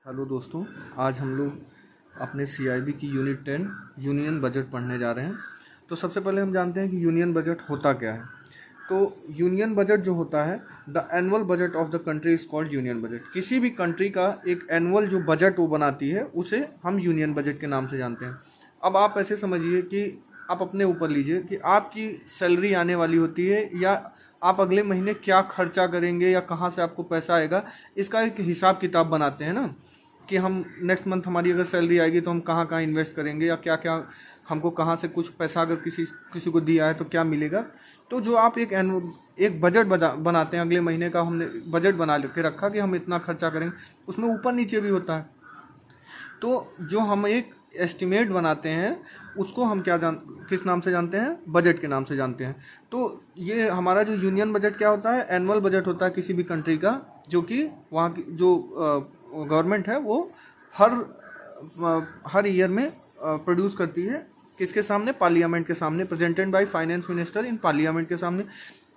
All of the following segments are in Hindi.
हेलो दोस्तों, आज हम लोग अपने सीआईबी की यूनिट 10 यूनियन बजट पढ़ने जा रहे हैं। तो सबसे पहले हम जानते हैं कि यूनियन बजट होता क्या है। तो यूनियन बजट जो होता है, the annual budget of the country is called union budget. किसी भी कंट्री का एक एनुअल जो बजट वो बनाती है उसे हम यूनियन बजट के नाम से जानते हैं। अब आप ऐसे समझिए कि आप अपने ऊपर लीजिए कि आपकी सैलरी आने वाली होती है, या आप अगले महीने क्या खर्चा करेंगे या कहाँ से आपको पैसा आएगा, इसका एक हिसाब किताब बनाते हैं ना, कि हम नेक्स्ट मंथ हमारी अगर सैलरी आएगी तो हम कहाँ कहाँ इन्वेस्ट करेंगे, या क्या क्या हमको कहाँ से कुछ पैसा अगर किसी को दिया है तो क्या मिलेगा। तो जो आप एक बजट बनाते हैं, अगले महीने का हमने बजट बना के रखा कि हम इतना खर्चा करेंगे, उसमें ऊपर नीचे भी होता है। तो जो हम एक एस्टिमेट बनाते हैं उसको हम किस नाम से जानते हैं? बजट के नाम से जानते हैं। तो ये हमारा जो यूनियन बजट क्या होता है? एनुअल बजट होता है किसी भी कंट्री का, जो कि वहाँ की जो गवर्नमेंट है वो हर ईयर में प्रोड्यूस करती है। किसके सामने? पार्लियामेंट के सामने, presented by finance minister in parliament के सामने।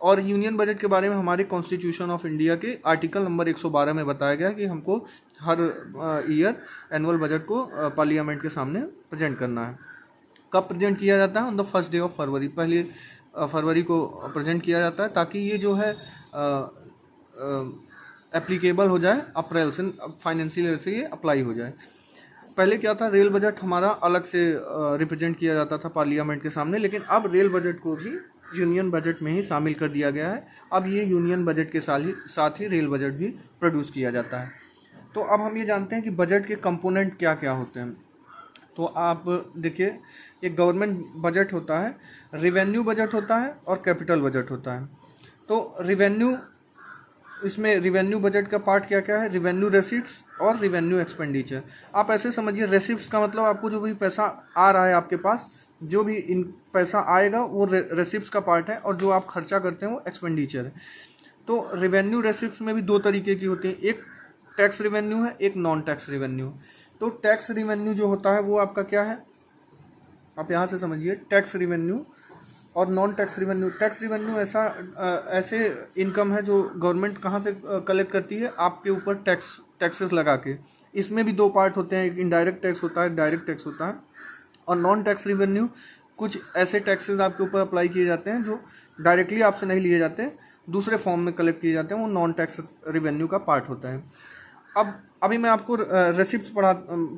और यूनियन बजट के बारे में हमारे कॉन्स्टिट्यूशन ऑफ इंडिया के आर्टिकल नंबर 112 में बताया गया कि हमको हर ईयर एनुअल बजट को पार्लियामेंट के सामने प्रेजेंट करना है। कब प्रेजेंट किया जाता है? On the first day of February, पहले फरवरी को प्रेजेंट किया जाता है, ताकि ये जो है एप्लीकेबल हो जाए अप्रैल से, फाइनेंशियल ईयर से ये अप्लाई हो जाए। पहले क्या था? रेल बजट हमारा अलग से रिप्रेजेंट किया जाता था पार्लियामेंट के सामने, लेकिन अब रेल बजट को भी यूनियन बजट में ही शामिल कर दिया गया है। अब ये यूनियन बजट के साथ ही रेल बजट भी प्रोड्यूस किया जाता है। तो अब हम ये जानते हैं कि बजट के कंपोनेंट क्या क्या होते हैं। तो आप देखिए, एक गवर्नमेंट बजट होता है, रिवेन्यू बजट होता है और कैपिटल बजट होता है। तो इसमें रिवेन्यू बजट का पार्ट क्या क्या है? रिवेन्यू रेसिप्ट्स और रिवेन्यू एक्सपेंडिचर। आप ऐसे समझिए, रेसिप्ट्स का मतलब आपको जो भी पैसा आ रहा है आपके पास, जो भी इन पैसा आएगा वो रेसिप्ट्स का पार्ट है, और जो आप खर्चा करते हैं वो एक्सपेंडिचर है। तो रिवेन्यू रेसिप्ट्स में भी दो तरीके की होती है, एक टैक्स रिवेन्यू है, एक नॉन टैक्स रिवेन्यू। तो टैक्स रिवेन्यू जो होता है वो आपका क्या है? आप यहाँ से समझिए, टैक्स रिवेन्यू और non tax revenue. Tax revenue ऐसे इनकम है जो गवर्नमेंट कहाँ से कलेक्ट करती है? आपके ऊपर टैक्सेस लगा के। इसमें भी दो पार्ट होते हैं, एक इनडायरेक्ट टैक्स होता है, डायरेक्ट टैक्स होता है। और नॉन टैक्स रिवेन्यू, कुछ ऐसे टैक्सेस आपके ऊपर अप्लाई किए जाते हैं जो डायरेक्टली आपसे नहीं लिए जाते, दूसरे फॉर्म में कलेक्ट किए जाते हैं, वो नॉन टैक्स रिवेन्यू का पार्ट होता है। अब अभी मैं आपको रेसिप्ट्स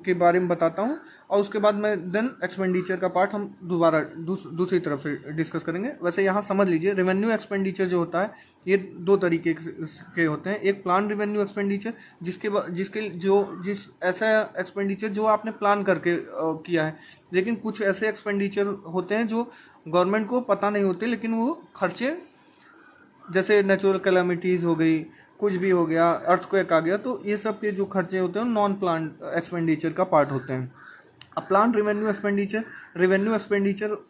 के बारे में बताता हूँ, और उसके बाद मैं देन एक्सपेंडिचर का पार्ट हम दोबारा दूसरी तरफ से डिस्कस करेंगे। वैसे यहाँ समझ लीजिए, रेवेन्यू एक्सपेंडिचर जो होता है ये दो तरीके के होते हैं। एक प्लान रेवेन्यू एक्सपेंडिचर, जिस ऐसा एक्सपेंडिचर जो आपने प्लान करके किया है, लेकिन कुछ ऐसे एक्सपेंडिचर होते हैं जो गवर्नमेंट को पता नहीं होते, लेकिन वो खर्चे, जैसे नेचुरल कैलामिटीज़ हो गई, कुछ भी हो गया, अर्थक्वेक आ गया, तो ये सब के जो खर्चे होते हैं नॉन प्लान एक्सपेंडिचर का पार्ट होते हैं। अब plan revenue expenditure,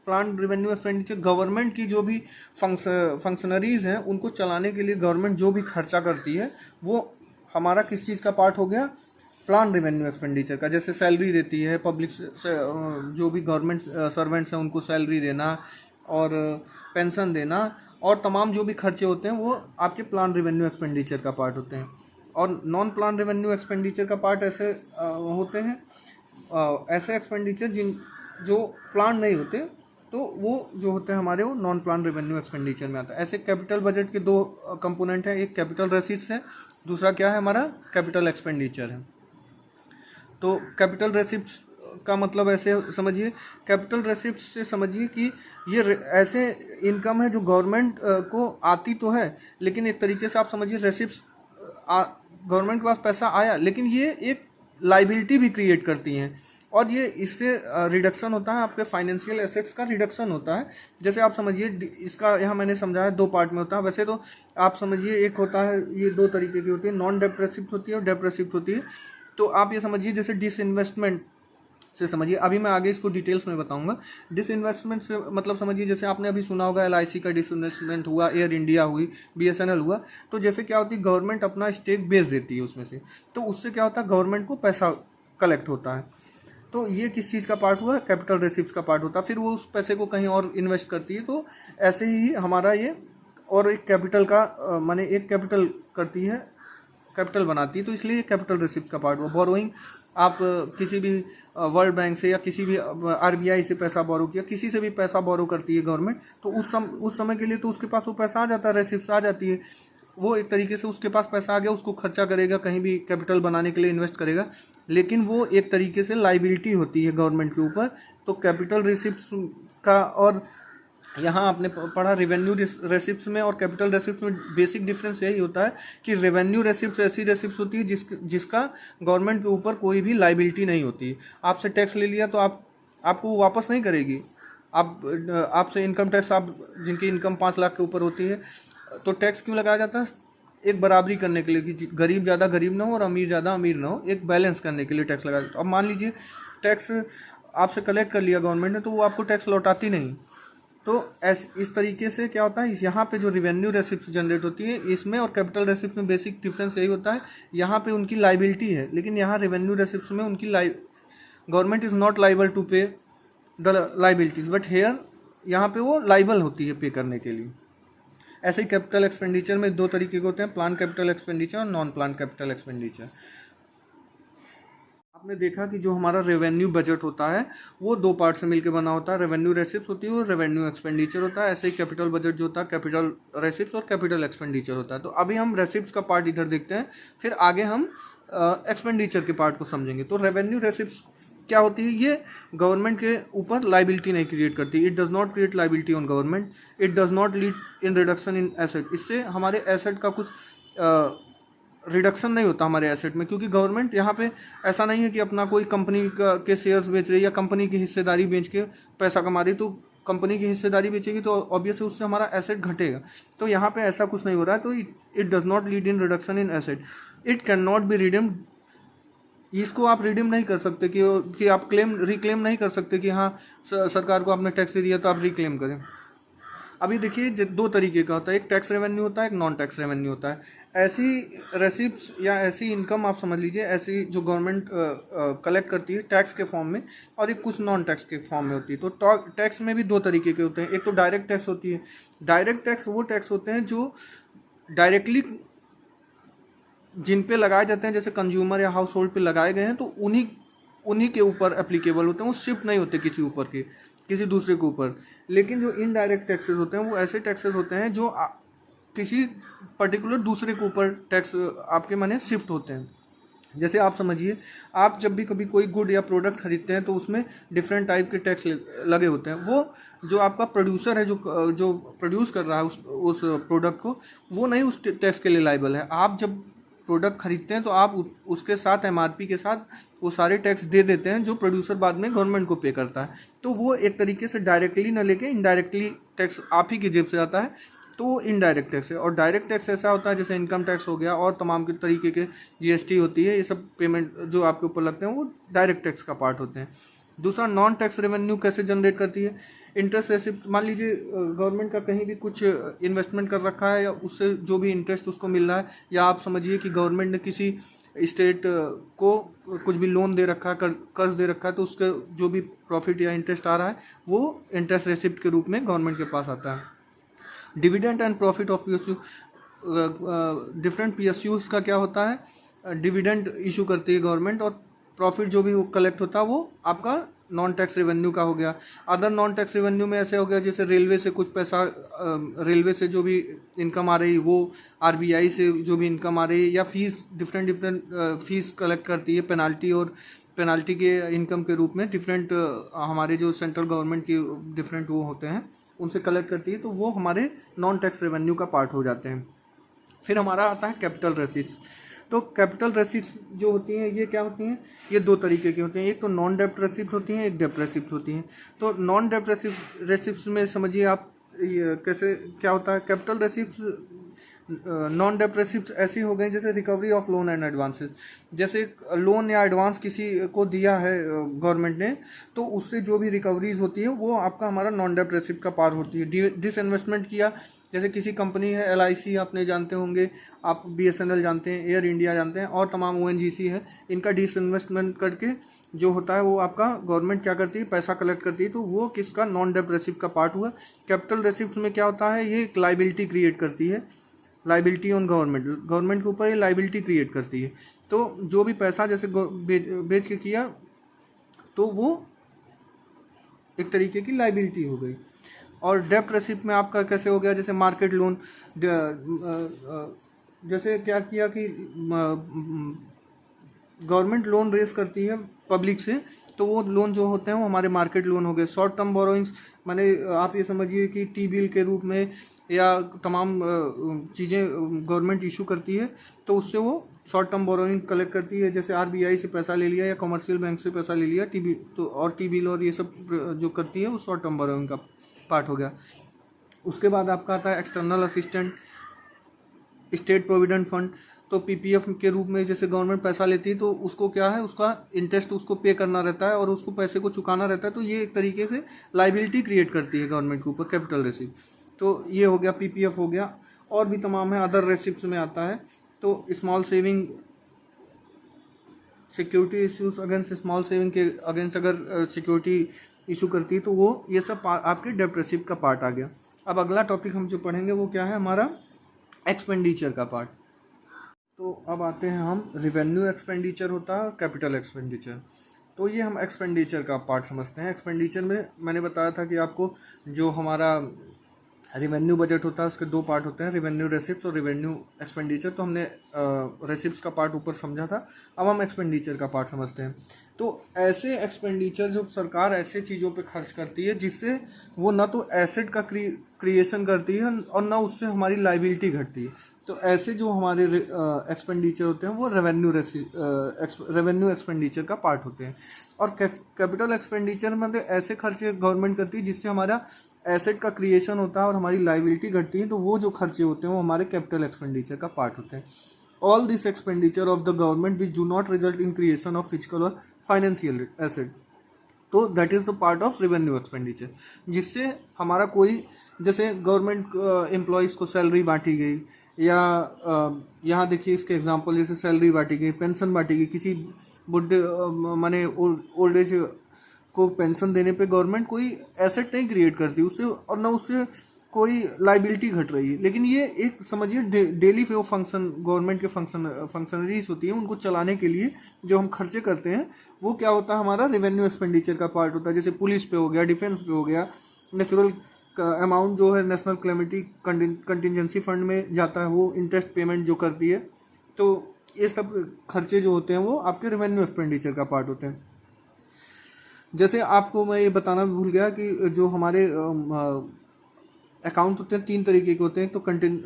plan revenue expenditure government की जो भी फंक्शनरीज हैं उनको चलाने के लिए गवर्नमेंट जो भी खर्चा करती है वो हमारा किस चीज़ का पार्ट हो गया? प्लान रेवेन्यू एक्सपेंडिचर का। जैसे सैलरी देती है पब्लिक से, जो भी गवर्नमेंट सर्वेंट्स हैं उनको सैलरी देना और पेंशन देना, और तमाम जो भी खर्चे होते हैं वो आपके प्लान रेवेन्यू एक्सपेंडिचर का पार्ट होते हैं। और नॉन प्लान रेवेन्यू एक्सपेंडिचर का पार्ट ऐसे होते हैं, ऐसे एक्सपेंडिचर जो प्लान नहीं होते, तो वो जो होते हैं हमारे, वो नॉन प्लान रेवेन्यू एक्सपेंडिचर में आता है। ऐसे कैपिटल बजट के दो कंपोनेंट हैं, एक कैपिटल रेसिप्ट्स है, दूसरा क्या है हमारा? कैपिटल एक्सपेंडिचर है। तो कैपिटल रेसिप्ट्स का मतलब ऐसे समझिए, कैपिटल रेसिप्ट्स से समझिए कि ये ऐसे इनकम है जो गवर्नमेंट को आती तो है, लेकिन एक तरीके से आप समझिए रेसिप्ट्स, गवर्नमेंट के पास पैसा आया, लेकिन ये एक लाइबिलिटी भी क्रिएट करती हैं, और ये इससे रिडक्शन होता है, आपके फाइनेंशियल एसेट्स का रिडक्शन होता है। जैसे आप समझिए, इसका यहाँ मैंने समझाया दो पार्ट में होता है। वैसे तो आप समझिए, एक होता है, ये दो तरीके की होती है, नॉन डेब्ट रेसिप्ट होती है और डेब्ट रेसिप्ट होती है। तो आप ये समझिए, जैसे डिसइन्वेस्टमेंट से समझिए, अभी मैं आगे इसको डिटेल्स में बताऊंगा। डिसइन्वेस्टमेंट से मतलब समझिए, जैसे आपने अभी सुना होगा LIC का डिसइन्वेस्टमेंट हुआ, एयर इंडिया हुई, BSNL हुआ। तो जैसे क्या होती है, गवर्नमेंट अपना स्टेक बेच देती है उसमें से, तो उससे क्या होता है, गवर्नमेंट को पैसा कलेक्ट होता है। तो ये किस चीज़ का पार्ट हुआ? कैपिटल रेसिप्ट्स का पार्ट होता है। फिर वो उस पैसे को कहीं और इन्वेस्ट करती है। तो ऐसे ही हमारा ये, और एक कैपिटल का माने एक कैपिटल करती है कैपिटल बनाती है, तो इसलिए कैपिटल रिसिप्ट का पार्ट हुआ। बोरोइंग, आप किसी भी वर्ल्ड बैंक से या किसी भी आरबीआई से पैसा बोरो किया, किसी से भी पैसा बोरो करती है गवर्नमेंट, तो उस समय के लिए तो उसके पास वो पैसा आ जाता है, रेसिप्ट आ जाती है, वो एक तरीके से उसके पास पैसा आ गया, उसको खर्चा करेगा, कहीं भी कैपिटल बनाने के लिए इन्वेस्ट करेगा, लेकिन वो एक तरीके से लाइबिलिटी होती है गवर्नमेंट के ऊपर। तो कैपिटल रिसिप्ट का और यहाँ आपने पढ़ा रेवेन्यू रेसिप्ट्स में और कैपिटल रेसिप्ट्स में बेसिक डिफरेंस यही होता है कि रेवेन्यू रेसिप्ट्स ऐसी रेसिप्ट्स होती है जिसका गवर्नमेंट के ऊपर कोई भी लाइबिलिटी नहीं होती। आपसे टैक्स ले लिया तो आपको वो वापस नहीं करेगी। आपसे इनकम टैक्स, आप जिनकी इनकम 5 लाख के ऊपर होती है, तो टैक्स क्यों लगाया जाता है? एक बराबरी करने के लिए कि गरीब ज़्यादा गरीब ना हो और अमीर ज़्यादा अमीर ना हो, एक बैलेंस करने के लिए टैक्स लगाया जाता है। अब मान लीजिए टैक्स आपसे कलेक्ट कर लिया गवर्नमेंट ने, तो वो आपको टैक्स लौटाती नहीं। तो इस तरीके से क्या होता है, यहाँ पे जो रिवेन्यू रेसिप्ट जनरेट होती है, इसमें और कैपिटल रेसिप्ट में बेसिक डिफरेंस यही होता है, यहाँ पे उनकी लाइबिलिटी है, लेकिन यहाँ रेवेन्यू रेसिप्ट में उनकी government is not liable to pay the liabilities, but here यहाँ पे वो लाइबल होती है पे करने के लिए। ऐसे ही कैपिटल एक्सपेंडिचर में 2 तरीके के होते हैं, प्लान कैपिटल एक्सपेंडिचर और नॉन प्लान कैपिटल एक्सपेंडिचर। आपने देखा कि जो हमारा रेवेन्यू बजट होता है वो 2 पार्ट से मिलकर बना होता है, रेवेन्यू रेसिप्ट होती है और रेवेन्यू एक्सपेंडिचर होता है। ऐसे ही कैपिटल बजट जो होता है कैपिटल रेसिप्ट और कैपिटल एक्सपेंडिचर होता है। तो अभी हम रेसिप्ट्स का पार्ट इधर देखते हैं, फिर आगे हम एक्सपेंडिचर के पार्ट को समझेंगे। तो रेवेन्यू रेसिप्ट क्या होती है, ये गवर्नमेंट के ऊपर लाइबिलिटी नहीं क्रिएट करती। It does not create liability on government, it does not lead in reduction in asset. इससे हमारे एसेट का कुछ रिडक्शन नहीं होता हमारे एसेट में, क्योंकि गवर्नमेंट यहाँ पे ऐसा नहीं है कि अपना कोई कंपनी के शेयर्स बेच रही है या कंपनी की हिस्सेदारी बेच के पैसा कमा रही, तो कंपनी की हिस्सेदारी बेचेगी तो ऑब्वियसली उससे हमारा एसेट घटेगा। तो यहाँ पे ऐसा कुछ नहीं हो रहा है, तो it does not lead in reduction in asset. It can not be redeemed, इसको आप रिडीम नहीं कर सकते कि आप रिक्लेम नहीं कर सकते कि हाँ सरकार को आपने टैक्स दिया तो आप रिक्लेम करें। अभी देखिए 2 तरीके का होता है, एक टैक्स रेवेन्यू होता है, एक नॉन टैक्स रेवेन्यू होता है। ऐसी रेसिप्ट्स या ऐसी इनकम आप समझ लीजिए, ऐसी जो गवर्नमेंट कलेक्ट करती है टैक्स के फॉर्म में, और एक कुछ नॉन टैक्स के फॉर्म में होती है। तो टैक्स में भी 2 तरीके के होते हैं। एक तो डायरेक्ट टैक्स होती है। डायरेक्ट टैक्स वो टैक्स होते हैं जो डायरेक्टली जिन पे लगाए जाते हैं, जैसे कंज्यूमर या हाउस होल्ड पे लगाए गए हैं, तो उन्हीं के ऊपर एप्लीकेबल होते हैं, वो शिफ्ट नहीं होते किसी दूसरे के ऊपर। लेकिन जो इनडायरेक्ट टैक्सेस होते हैं वो ऐसे टैक्सेस होते हैं जो किसी पर्टिकुलर दूसरे के ऊपर टैक्स आपके माने शिफ्ट होते हैं। जैसे आप समझिए, आप जब भी कभी कोई गुड या प्रोडक्ट खरीदते हैं तो उसमें डिफरेंट टाइप के टैक्स लगे होते हैं। वो जो आपका प्रोड्यूसर है, जो प्रोड्यूस कर रहा है उस प्रोडक्ट को, वो नहीं उस टैक्स के लिए लाइबल है। आप जब प्रोडक्ट खरीदते हैं तो आप उसके साथ एमआरपी के साथ वो सारे टैक्स दे देते हैं जो प्रोड्यूसर बाद में गवर्नमेंट को पे करता है। तो वो एक तरीके से डायरेक्टली ना लेके इनडायरेक्टली टैक्स आप ही की जेब से आता है, तो वो इनडायरेक्ट टैक्स है। और डायरेक्ट टैक्स ऐसा होता है जैसे इनकम टैक्स हो गया और तमाम के तरीके के जीएसटी होती है, ये सब पेमेंट जो आपके ऊपर लगते हैं वो डायरेक्ट टैक्स का पार्ट होते हैं। दूसरा, नॉन टैक्स रेवेन्यू कैसे जनरेट करती है? इंटरेस्ट रेसिप्ट, मान लीजिए गवर्नमेंट का कहीं भी कुछ इन्वेस्टमेंट कर रखा है या उससे जो भी इंटरेस्ट उसको मिल रहा है, या आप समझिए कि गवर्नमेंट ने किसी स्टेट को कुछ भी लोन दे रखा है, कर्ज दे रखा है, तो उसका जो भी प्रॉफिट या इंटरेस्ट आ रहा है वो इंटरेस्ट रेसिप्ट के रूप में गवर्नमेंट के पास आता है। Dividend and profit of PSU, different PSUs का क्या होता है, डिविडेंड इशू करती है गवर्नमेंट, और प्रॉफिट जो भी कलेक्ट होता है वो आपका नॉन टैक्स रेवेन्यू का हो गया। अदर नॉन टैक्स रेवेन्यू में ऐसे हो गया जैसे रेलवे से कुछ पैसा, रेलवे से जो भी इनकम आ रही वो, आरबीआई से जो भी इनकम आ रही है, या फीस डिफरेंट फीस कलेक्ट करती है, पेनाल्टी के इनकम के रूप में डिफरेंट हमारे जो सेंट्रल गवर्नमेंट की डिफरेंट वो होते हैं उनसे कलेक्ट करती है, तो वो हमारे नॉन टैक्स रेवेन्यू का पार्ट हो जाते हैं। फिर हमारा आता है कैपिटल रेसिप्ट्स। तो कैपिटल रेसिप्ट्स जो होती हैं ये क्या होती हैं, ये 2 तरीके की होती हैं। एक तो नॉन डेप्ट रेसिप्ट होती हैं, एक डेप्ट रिसिप्ट होती हैं। तो नॉन डेप्ट रेसिप्ट्स में समझिए आप ये कैसे क्या होता है। कैपिटल रेसिप्ट्स, नॉन डेप्ट रेसिप्ट्स ऐसी हो गई जैसे recovery of loan and advances. जैसे लोन या एडवांस किसी को दिया है गवर्नमेंट ने, तो उससे जो भी रिकवरीज होती है वो आपका हमारा नॉन डेप्ट रेसिप्ट का पार्ट होती है। डिसइन्वेस्टमेंट किया, जैसे किसी कंपनी है, LIC आपने जानते होंगे, आप BSNL जानते हैं, एयर इंडिया जानते हैं, और तमाम ONGC है, इनका डिसइन्वेस्टमेंट करके जो होता है वो आपका गवर्नमेंट क्या करती है, पैसा कलेक्ट करती है, तो वो किसका, नॉन डेप्ट रेसिप्ट का पार्ट हुआ। कैपिटल रेसिप्ट में क्या होता है, ये एक लाइबिलिटी क्रिएट करती है लाइबिलिटी ऑन गवर्नमेंट, गवर्नमेंट के ऊपर ये लाइबिलिटी क्रिएट करती है। तो जो भी पैसा जैसे बेच के किया तो वो एक तरीके की लाइबिलिटी हो गई। और डेप्ट रेसिप्ट में आपका कैसे हो गया, जैसे मार्केट लोन, जैसे क्या किया कि गवर्नमेंट लोन रेस करती है पब्लिक से, तो वो लोन जो होते हैं वो हमारे मार्केट लोन हो गए। शॉर्ट टर्म बोरोइंग्स माने आप ये समझिए कि टी बिल के रूप में या तमाम चीज़ें गवर्नमेंट इशू करती है, तो उससे वो शॉर्ट टर्म बोरोइंग कलेक्ट करती है। जैसे आरबीआई से पैसा ले लिया या कमर्शियल बैंक से पैसा ले लिया, टी बिल तो, और टी बिल और ये सब जो करती है वो शॉर्ट टर्म बोरोइंग का पार्ट हो गया। उसके बाद आपका आता है external assistant, state provident fund. तो पीपीएफ के रूप में जैसे गवर्नमेंट पैसा लेती है तो उसको क्या है, उसका इंटरेस्ट उसको पे करना रहता है और उसको पैसे को चुकाना रहता है, तो ये एक तरीके से लाइबिलिटी क्रिएट करती है गवर्नमेंट के ऊपर, कैपिटल रेसिप्ट। तो ये हो गया, पीपीएफ हो गया। और भी तमाम है, अदर रेसिप्ट में आता है। तो small saving security issues against, small saving के अगेंस्ट अगर सिक्योरिटी इशू करती है तो वो ये सब आपके डेप्ट रेसिप्ट का पार्ट आ गया। अब अगला टॉपिक हम जो पढ़ेंगे वो क्या है, हमारा एक्सपेंडिचर का पार्ट। तो अब आते हैं हम, रिवेन्यू एक्सपेंडिचर होता है और कैपिटल एक्सपेंडिचर। तो ये हम एक्सपेंडिचर का पार्ट समझते हैं। एक्सपेंडिचर में मैंने बताया था कि आपको जो हमारा रिवेन्यू बजट होता है उसके दो पार्ट होते हैं, रिवेन्यू रेसिप्ट और रिवेन्यू एक्सपेंडिचर। तो हमने रेसिप्ट का पार्ट ऊपर समझा था, अब हम एक्सपेंडिचर का पार्ट समझते हैं। तो ऐसे एक्सपेंडिचर जो सरकार ऐसे चीज़ों पे खर्च करती है जिससे वो ना तो एसेट का क्रिएशन करती है और ना उससे हमारी लाइबिलिटी घटती है। तो ऐसे जो हमारे एक्सपेंडिचर होते हैं वो रेवेन्यू एक्सपेंडिचर का पार्ट होते हैं। और कैपिटल एक्सपेंडिचर मतलब ऐसे खर्चे गवर्नमेंट करती है जिससे हमारा एसेट का क्रिएशन होता है और हमारी लाइबिलिटी घटती है, तो वो जो खर्चे होते हैं वो हमारे कैपिटल एक्सपेंडिचर का पार्ट होते हैं। All this expenditure of the government which do not result in creation of physical और फाइनेंशियल एसेट, तो that is the part of revenue expenditure. जिससे हमारा कोई, जैसे गवर्नमेंट एम्प्लॉयज़ को सैलरी बांटी गई, या यहाँ देखिए इसके एग्जांपल, जैसे सैलरी बांटी गई, पेंशन बांटी गई, किसी बुढ़े माने ओल्ड एज को पेंशन देने पे गवर्नमेंट कोई एसेट नहीं क्रिएट करती उससे, और ना उससे कोई लाइबिलिटी घट रही है। लेकिन ये एक समझिए डेली वो फंक्शन, गवर्नमेंट के फंक्शनरीज होती हैं, उनको चलाने के लिए जो हम खर्चे करते हैं वो क्या होता है, हमारा रेवेन्यू एक्सपेंडिचर का पार्ट होता है। जैसे पुलिस पे हो गया, डिफेंस पे हो गया, नेचुरल अमाउंट जो है नेशनल क्लेमिटी कंटिजेंसी फंड में जाता है, वो इंटरेस्ट पेमेंट जो करती है। तो ये सब खर्चे जो होते हैं वो आपके रेवेन्यू एक्सपेंडिचर का पार्ट होते हैं। जैसे आपको मैं ये बताना भूल गया कि जो हमारे अकाउंट होते हैं तीन तरीके के होते हैं। तो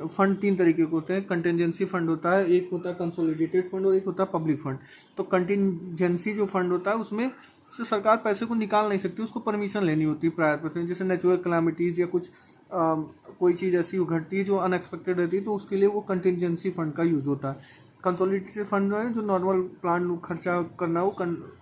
फंड तीन तरीके के होते हैं। कंटिजेंसी फंड होता है, एक होता है कंसोलिडेटेड फंड और एक होता है पब्लिक फंड। तो कंटिजेंसी जो फंड होता है उसमें से सरकार पैसे को निकाल नहीं सकती, उसको परमिशन लेनी होती है प्रायर पर। जैसे नेचुरल कैलामिटीज़ या कुछ कोई चीज़ ऐसी घटती है जो अनएक्सपेक्टेड रहती है, तो उसके लिए वो कंटिजेंसी फंड का यूज़ होता है। कंसोलिडेटेड फंड जो है, जो नॉर्मल प्लान खर्चा करना, वो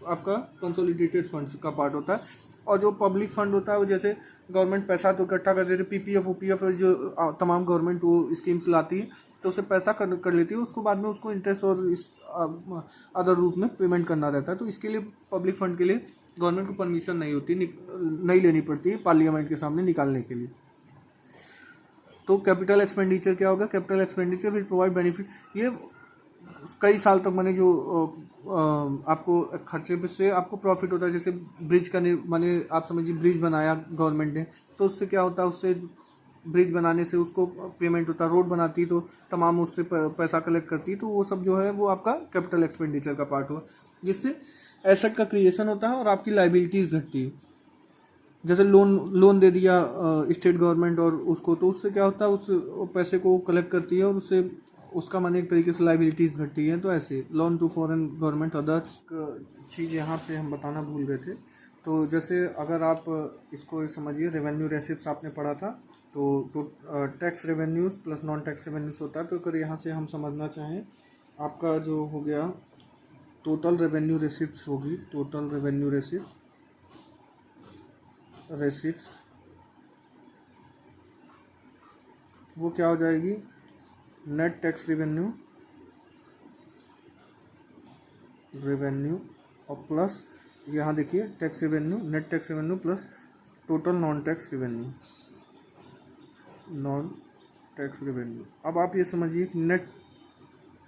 आपका कंसोलिडेटेड फंड का पार्ट होता है। और जो पब्लिक फंड होता है वो जैसे गवर्नमेंट पैसा तो इकट्ठा कर देती है, पीपीएफ ओपीएफ जो तमाम गवर्नमेंट वो स्कीम्स लाती है, तो उसे पैसा कर लेती है, उसको बाद में उसको इंटरेस्ट और इस अदर रूप में पेमेंट करना रहता है। तो इसके लिए पब्लिक फंड के लिए गवर्नमेंट को परमिशन नहीं होती, नहीं लेनी पड़ती है पार्लियामेंट के सामने निकालने के लिए। तो कैपिटल एक्सपेंडिचर क्या होगा, capital expenditure will provide benefit. ये कई साल तक मैंने जो आपको खर्चे पे से आपको प्रॉफिट होता है। जैसे ब्रिज का मैंने आप समझिए ब्रिज बनाया गवर्नमेंट ने, तो उससे क्या होता है, उससे ब्रिज बनाने से उसको पेमेंट होता है। रोड बनाती है तो तमाम उससे पैसा कलेक्ट करती है, तो वो सब जो है वो आपका कैपिटल एक्सपेंडिचर का पार्ट हुआ, जिससे एसेट का क्रिएशन होता है और आपकी लाइबिलिटीज़ घटती है। जैसे लोन दे दिया स्टेट गवर्नमेंट और उसको, तो उससे क्या होता है, उस पैसे को कलेक्ट करती है और उससे उसका माने एक तरीके से लाइबिलिटीज़ घटती है। तो ऐसे loan to foreign government, other चीज़ यहाँ पे हम बताना भूल गए थे। तो जैसे अगर आप इसको समझिए, रेवेन्यू रेसिप्ट्स आपने पढ़ा था, तो tax revenues plus non tax revenues होता है। तो अगर यहाँ से हम समझना चाहें, आपका जो हो गया टोटल रेवेन्यू रेसिप्ट्स होगी, टोटल रेवेन्यू रेसिप्ट्स वो क्या हो जाएगी, नेट टैक्स रेवेन्यू और प्लस यहाँ देखिए tax revenue, net tax revenue plus total non tax revenue, tax revenue. अब आप ये समझिए कि नेट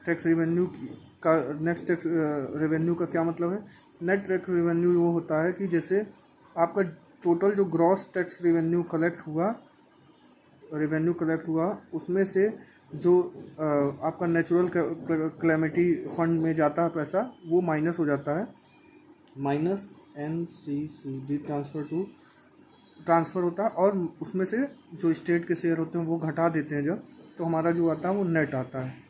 टैक्स रेवेन्यू का नेक्स्ट टैक्स रेवेन्यू का क्या मतलब है। नेट टैक्स रेवेन्यू वो होता है कि जैसे आपका टोटल जो ग्रॉस टैक्स रेवेन्यू कलेक्ट हुआ उसमें से जो आपका नेचुरल कैलेमिटी फंड में जाता है पैसा, वो माइनस हो जाता है, माइनस NCCD ट्रांसफ़र होता है, और उसमें से जो स्टेट के शेयर होते हैं वो घटा देते हैं जब, तो हमारा जो आता है वो नेट आता है।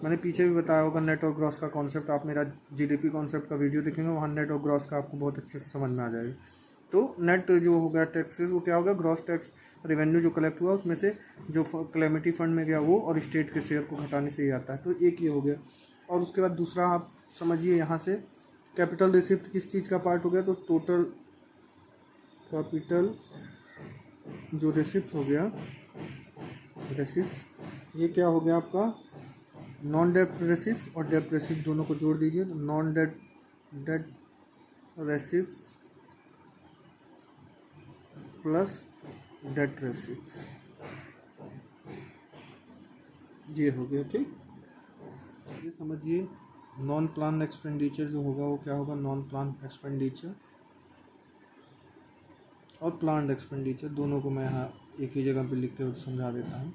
मैंने पीछे भी बताया होगा नेट और ग्रॉस का कॉन्सेप्ट, आप मेरा GDP कॉन्सेप्ट का वीडियो देखेंगे, वहाँ नेट और ग्रॉस का आपको बहुत अच्छे से समझ में आ जाएगा। तो नेट जो हो गया टैक्सेस, वो क्या होगा, ग्रॉस टैक्स रेवेन्यू जो कलेक्ट हुआ उसमें से जो कैलेमिटी फंड में गया वो, और स्टेट के शेयर को घटाने से ही आता है। तो एक ये हो गया। और उसके बाद दूसरा आप समझिए यहाँ से कैपिटल रिसिप्ट किस चीज़ का पार्ट हो गया, तो टोटल कैपिटल जो रिसिप्ट हो गया, रिसिप्ट ये क्या हो गया आपका, नॉन डेप्ट रेसिप्ट और डेप्ट रेसिप्ट दोनों को जोड़ दीजिए, तो non debt receipt plus debt receipt, ये हो गया। ठीक, ये समझिए नॉन प्लान एक्सपेंडिचर जो होगा वो क्या होगा, नॉन प्लान एक्सपेंडिचर और प्लान्ड एक्सपेंडिचर दोनों को मैं यहाँ एक ही जगह पे लिख के समझा देता हूँ।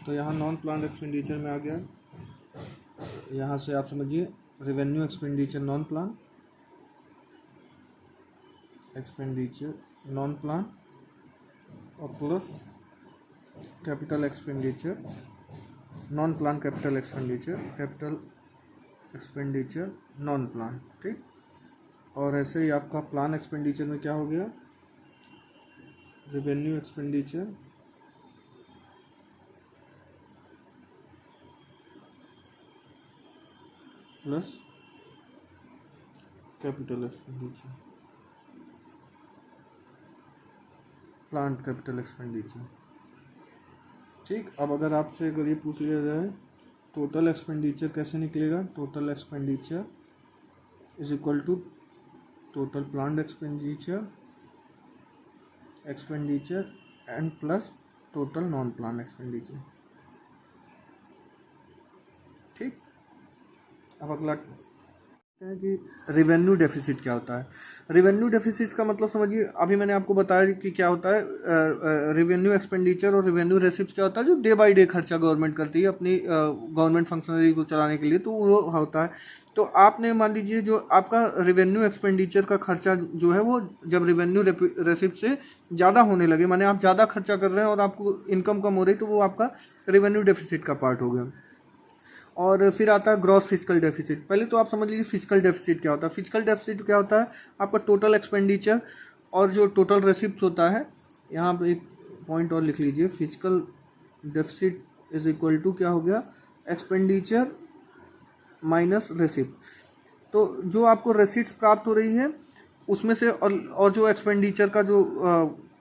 तो यहाँ नॉन प्लान्ड एक्सपेंडिचर में आ गया, यहाँ से आप समझिए revenue expenditure non plan expenditure non plan और plus capital expenditure non plan capital expenditure non plan. ठीक, और ऐसे ही आपका प्लान एक्सपेंडिचर में क्या हो गया, revenue expenditure plus capital expenditure plan capital expenditure. ठीक, अब अगर ये पूछ लिया जाए टोटल एक्सपेंडिचर कैसे निकलेगा, total expenditure is equal to total planned expenditure and plus total non plan expenditure. ठीक, अब अगला है कि रेवेन्यू डेफिसिट क्या होता है। रेवेन्यू डेफिसिट का मतलब समझिए, अभी मैंने आपको बताया कि क्या होता है रेवेन्यू एक्सपेंडिचर और रेवेन्यू रेसिप्ट क्या होता है, जो डे बाय डे खर्चा गवर्नमेंट करती है अपनी गवर्नमेंट फंक्शनरी को चलाने के लिए, तो वो होता है। तो आपने मान लीजिए जो आपका रेवेन्यू एक्सपेंडिचर का खर्चा जो है वो जब रेवेन्यू रेसिप्ट से ज़्यादा होने लगे, माने आप ज़्यादा खर्चा कर रहे हैं और आपको इनकम कम हो रही, तो वो आपका रेवेन्यू डेफिसिट का पार्ट हो गया। और फिर आता है ग्रॉस फिजिकल डेफिसिट। पहले तो आप समझ लीजिए फिजिकल डेफिसिट क्या होता है। फिजिकल डेफिसिट क्या होता है, आपका टोटल एक्सपेंडिचर और जो टोटल रेसिप्ट होता है, यहाँ पर एक पॉइंट और लिख लीजिए, fiscal deficit is equal to क्या हो गया, एक्सपेंडिचर माइनस रेसिप्ट। तो जो आपको रेसिप्ट प्राप्त हो रही है उसमें से और जो एक्सपेंडिचर का जो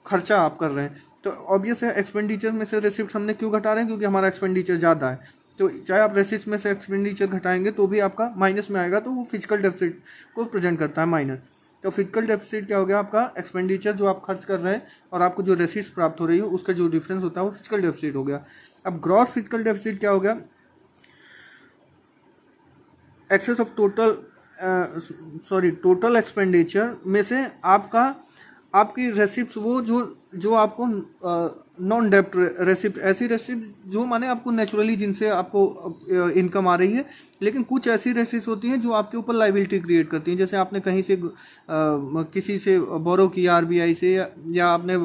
खर्चा आप कर रहे हैं, तो ऑब्वियस है एक्सपेंडिचर में से रेसिप्ट हमने क्यों घटा रहे हैं, क्योंकि हमारा एक्सपेंडिचर ज़्यादा है। तो चाहे आप रेसिप्ट में से एक्सपेंडिचर घटाएंगे तो भी आपका माइनस में आएगा, तो वो फिजिकल डेफिसिट को प्रेजेंट करता है माइनस। तो फिजिकल डेफिसिट क्या हो गया, आपका एक्सपेंडिचर जो आप खर्च कर रहे हैं और आपको जो रेसिप्ट प्राप्त हो रही है उसका जो डिफरेंस होता है वो फिजिकल डेफिसिट हो गया। अब ग्रॉस फिजिकल डेफिसिट क्या हो गया, एक्सेस ऑफ टोटल एक्सपेंडिचर में से आपकी रेसिप्ट वो जो आपको नॉन डेप्ट रेसिप्ट, ऐसी रेसिप्ट जो माने आपको नेचुरली जिनसे आपको इनकम आ रही है, लेकिन कुछ ऐसी रेसिप्ट होती हैं जो आपके ऊपर लाइबिलिटी क्रिएट करती हैं। जैसे आपने कहीं से किसी से बोरो किया RBI से, या आपने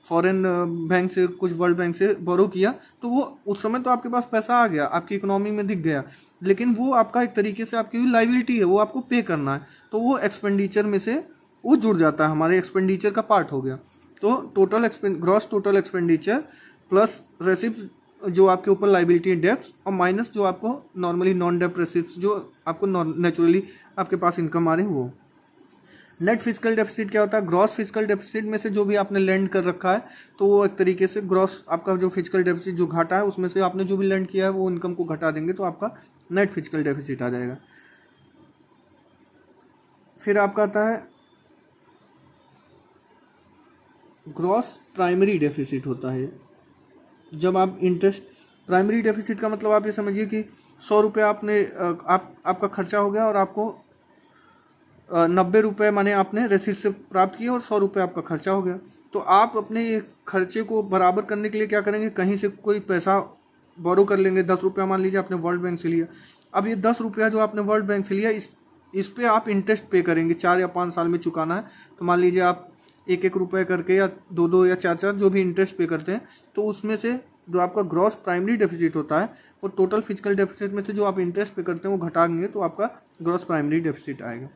फॉरेन बैंक से, कुछ वर्ल्ड बैंक से बोरो किया, तो वो उस समय तो आपके पास पैसा आ गया, आपकी इकोनॉमी में दिख गया, लेकिन वो आपका एक तरीके से आपकी लाइबिलिटी है, वो आपको पे करना है, तो वो एक्सपेंडिचर में से वो जुड़ जाता है, हमारे एक्सपेंडिचर का पार्ट हो गया। तो gross total expenditure plus receipt जो आपके ऊपर लाइबिलिटी डेप्ट, और माइनस जो आपको नॉर्मली नॉन डेप्ट रेसिप्ट जो आपको नेचुरली आपके पास इनकम आ रही है वो। नेट फिजिकल डेफिसिट क्या होता है, ग्रॉस फिजिकल डेफिसिट में से जो भी आपने लैंड कर रखा है, तो वो एक तरीके से ग्रॉस आपका जो फिजिकल डेफिसिट जो घाटा है उसमें से आपने जो भी लैंड किया है वो इनकम को घटा देंगे, तो आपका नेट फिजिकल डेफिसिट आ जाएगा। फिर आपका आता है ग्रॉस प्राइमरी डेफिसिट होता है, जब आप इंटरेस्ट, प्राइमरी डेफिसिट का मतलब आप ये समझिए कि 100 रुपये आपने आपका खर्चा हो गया और आपको 90 रुपये माने आपने रेसिट से प्राप्त किए और 100 रुपये आपका खर्चा हो गया। तो आप अपने खर्चे को बराबर करने के लिए क्या करेंगे, कहीं से कोई पैसा बोरो कर लेंगे। 10 रुपया मान लीजिए आपने वर्ल्ड बैंक से लिया, अब ये 10 रुपया जो आपने वर्ल्ड बैंक से लिया इस पे आप इंटरेस्ट पे करेंगे, 4 या 5 साल में चुकाना है। तो मान लीजिए आप 1-1 रुपये करके या 2-2 या 4-4 जो भी इंटरेस्ट पे करते हैं, तो उसमें से जो आपका ग्रॉस प्राइमरी डेफिसिट होता है वो टोटल फिजिकल डेफिसिट में से जो आप इंटरेस्ट पे करते हैं वो घटाएंगे तो आपका ग्रॉस प्राइमरी डेफिसिट आएगा।